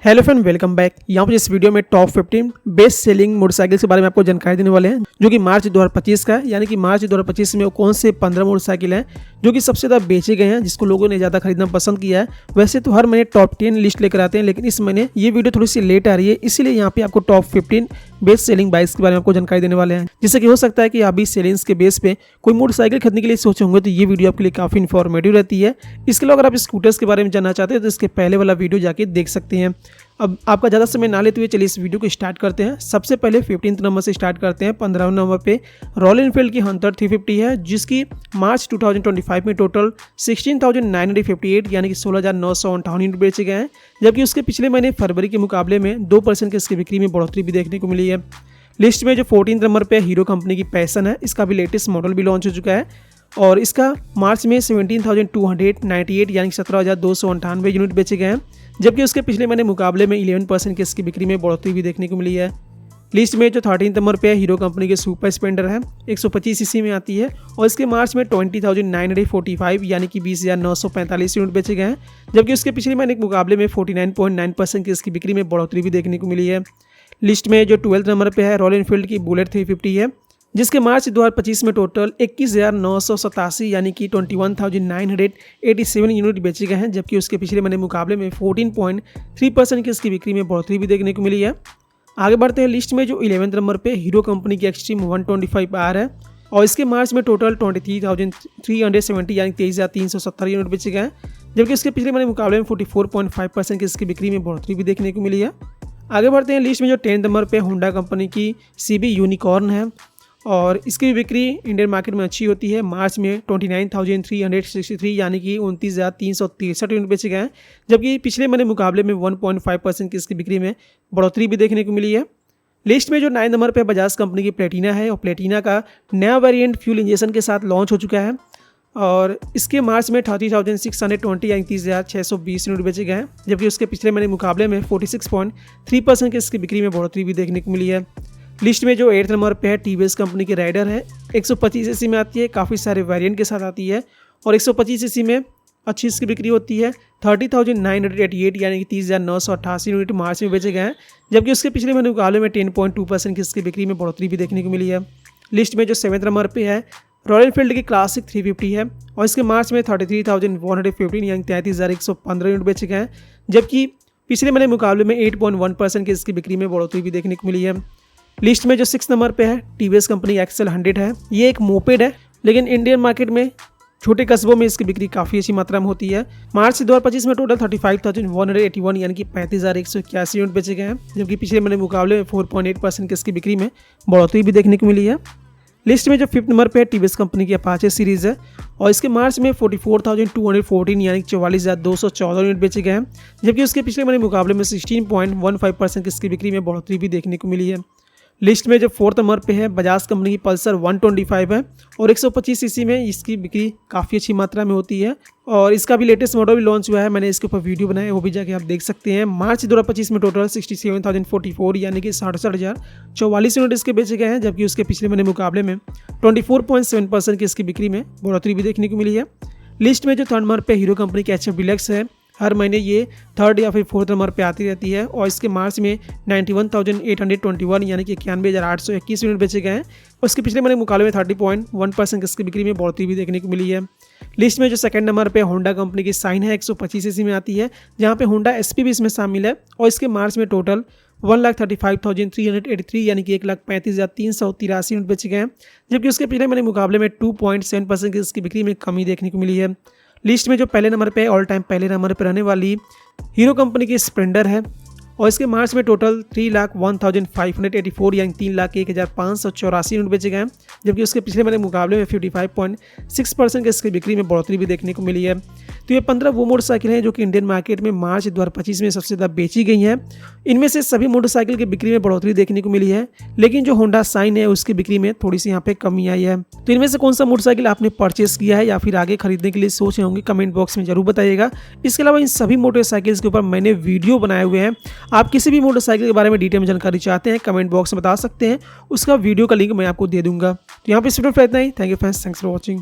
Hello friend, welcome back. यहाँ पर इस वीडियो में टॉप 15 बेस्ट सेलिंग मोटरसाइकिल के बारे में आपको जानकारी देने वाले हैं, जो कि मार्च 2025 का है। यानी कि मार्च 2025 में वो कौन से 15 मोटरसाइकिल हैं जो कि सबसे ज़्यादा बेचे गए हैं, जिसको लोगों ने ज़्यादा खरीदना पसंद किया है। वैसे तो हर महीने टॉप 10 लिस्ट लेकर आते हैं, लेकिन इस महीने ये वीडियो थोड़ी सी लेट आ रही है, इसीलिए यहाँ पे आपको टॉप 15 बेस्ट सेलिंग बाइक्स के बारे में आपको जानकारी देने वाले हैं। जिससे कि हो सकता है कि आप भी सेलिंग्स के बेस पे कोई मोटरसाइकिल खरीदने के लिए सोचे होंगे, तो ये वीडियो आपके लिए काफ़ी इन्फॉर्मेटिव रहती है। इसके अलावा अगर आप स्कूटर्स के बारे में जानना चाहते हैं तो इसके पहले वाला वीडियो जाके देख सकते हैं। अब आपका ज़्यादा समय ना लेते हुए चलिए इस वीडियो को स्टार्ट करते हैं। सबसे पहले 15 नंबर से स्टार्ट करते हैं। 15 नंबर पे रॉयल एनफील्ड की हंटर 350 है, जिसकी मार्च 2025 में टोटल 16,958 यानी कि 16,958 यूनिट बेचे गए हैं। जबकि उसके पिछले महीने फरवरी के मुकाबले में 2% की इसकी बिक्री में बढ़ोतरी भी देखने को मिली है। लिस्ट में जो 14 नंबर पे हीरो कंपनी की पैशन है, इसका भी लेटेस्ट मॉडल भी लॉन्च हो चुका है और इसका मार्च में 17,298 यानी 17,298 यूनिट बेचे गए हैं। जबकि उसके पिछले महीने मुकाबले में 11% की इसकी बिक्री में बढ़ोतरी भी देखने को मिली है। लिस्ट में जो 13 नंबर पे हीरो कंपनी के सुपर स्प्लेंडर है, 125 सीसी में आती है और इसके मार्च में 20,945 यानी कि 20,945 यूनिट बेचे गए हैं। जबकि उसके पिछले महीने के मुकाबले में 49.9% की इसकी बिक्री में बढ़ोतरी भी देखने को मिली है। लिस्ट में जो 12 नंबर पे है रॉयल एनफील्ड की बुलेट 350 है, जिसके मार्च 2025 में टोटल 21,987 यानी कि 21,987 यूनिट बेचे गए हैं। जबकि उसके पिछले महीने मुकाबले में 14.3% की इसकी बिक्री में बढ़ोतरी भी देखने को मिली है। आगे बढ़ते हैं। लिस्ट में जो 11 नंबर पे हीरो कंपनी की एक्सट्रीम 125R है और इसके मार्च में टोटल 23,370 यानी 23,370 यूनिट बेचे गए हैं। जबकि उसके पिछले महीने मुकाबले में 44.5% की इसकी बिक्री में बढ़ोतरी भी देखने को मिली है। आगे बढ़ते हैं। लिस्ट में जो 10 नंबर पे होंडा कंपनी की CB यूनिकॉर्न है और इसकी बिक्री इंडियन मार्केट में अच्छी होती है। मार्च में 29,363 यानी कि 29,363 यूनिट बेचे गए हैं। जबकि पिछले महीने मुकाबले में 1.5% की इसकी बिक्री में बढ़ोतरी भी देखने को मिली है। लिस्ट में जो 9 नंबर पे बजाज कंपनी की प्लेटिना है और प्लेटिना का नया वेरिएंट फ्यूल इंजेक्शन के साथ लॉन्च हो चुका है और इसके मार्च में 30,620 यानी 30,620 यूनिट बेचे गए हैं। जबकि उसके पिछले महीने मुकाबले में 46.3% की इसकी बिक्री में बढ़ोतरी भी देखने को मिली है। लिस्ट में जो 8 नंबर पे है TVS कंपनी की राइडर है, 125 सीसी में आती है, काफ़ी सारे वेरिएंट के साथ आती है और 125 सीसी में अच्छी इसकी बिक्री होती है। 30,988 यानी कि 30,988 यूनिट मार्च में बेचे गए हैं। जबकि उसके पिछले महीने मुकाबले में 10.2% की इसकी बिक्री में बढ़ोतरी भी देखने को मिली है। लिस्ट में जो 7 नंबर पे है रॉयल एनफील्ड की क्लासिक 350 है और इसके मार्च में 33,115 यानी 33,115 यूनिट बेचे गए हैं। जबकि पिछले महीने मुकाबले में 8.1% की इसकी बिक्री में बढ़ोतरी भी देखने को मिली है। लिस्ट में जो 6 नंबर पे है TVS कंपनी XL 100 है। ये एक मोपेड है, लेकिन इंडियन मार्केट में छोटे कस्बों में इसकी बिक्री काफ़ी अच्छी मात्रा में होती है। मार्च 2025 में टोटल 35,181 यानी कि 35,181 यूनिट बेचे गए हैं। जबकि पिछले महीने मुकाबले में 4.8% की इसकी बिक्री में बढ़ोतरी भी देखने को मिली है। लिस्ट में जो 5 नंबर पे है TVS कंपनी की अपाचे सीरीज़ है और इसके मार्च में 44,214 यानी 44,214 यूनिट बेचे गए हैं। जबकि उसके पिछले महीने मुकाबले में 16.15% की इसकी बिक्री में बढ़ोतरी भी देखने को मिली है। लिस्ट में जो 4 नंबर पे है बजाज कंपनी की पल्सर 125 है और 125 सीसी में इसकी बिक्री काफ़ी अच्छी मात्रा में होती है और इसका भी लेटेस्ट मॉडल भी लॉन्च हुआ है। मैंने इसके ऊपर वीडियो बनाया है, वो भी जाके आप देख सकते हैं। मार्च 2025 में टोटल 67,044 यानी कि 67,044 यूनिट इसके बेचे गए हैं। जबकि उसके पिछले महीने मुकाबले में 24.7% की इसकी बिक्री में बढ़ोतरी भी देखने को मिली है। लिस्ट में जो 3 नंबर पे हीरो कंपनी की HF डिलक्स है, हर महीने ये 3rd या फिर 4th नंबर पे आती रहती है और इसके मार्च में 91,821 यानी कि 91,821 यूनिट बेचे गए हैं। उसके पिछले महीने मुकाबले में 30.1% की इसकी बिक्री में बढ़ोतरी भी देखने को मिली है। लिस्ट में जो 2nd नंबर पे होंडा कंपनी की साइन है, 125 सीसी में आती है, जहाँ पे होंडा SP भी इसमें शामिल है और इसके मार्च में टोटल 1,35,383 यानी कि 1,35,383 यूनिट बेचे गए हैं। जबकि उसके पिछले महीने मुकाबले में 2.7% की इसकी बिक्री में कमी देखने को मिली है। लिस्ट में जो पहले नंबर पे ऑल टाइम पहले नंबर पे रहने वाली हीरो कंपनी की स्प्लेंडर है और इसके मार्च में टोटल 3,01,584 यानी 3,01,584 यूनिट बेचे गए हैं। जबकि उसके पिछले महीने मुकाबले में 55.6% की इसकी बिक्री में बढ़ोतरी भी देखने को मिली है। तो ये 15 वो मोटरसाइकिल हैं जो कि इंडियन मार्केट में मार्च 2025 में सबसे ज़्यादा बेची गई हैं। इनमें से सभी मोटरसाइकिल की बिक्री में बढ़ोतरी देखने को मिली है, लेकिन जो होंडा साइन है उसकी बिक्री में थोड़ी सी यहाँ पे कमी आई है। तो इनमें से कौन सा मोटरसाइकिल आपने परचेस किया है या फिर आगे खरीदने के लिए सोच रहे होंगे, कमेंट बॉक्स में जरूर बताइएगा। इसके अलावा इन सभी मोटरसाइकिल्स के ऊपर मैंने वीडियो बनाए हुए हैं। आप किसी भी मोटरसाइकिल के बारे में डिटेल में जानकारी चाहते हैं, कमेंट बॉक्स में बता सकते हैं, उसका वीडियो का लिंक मैं आपको दे दूंगा। तो यहाँ पे इस वीडियो में इतना ही। Thank you friends, thanks for watching.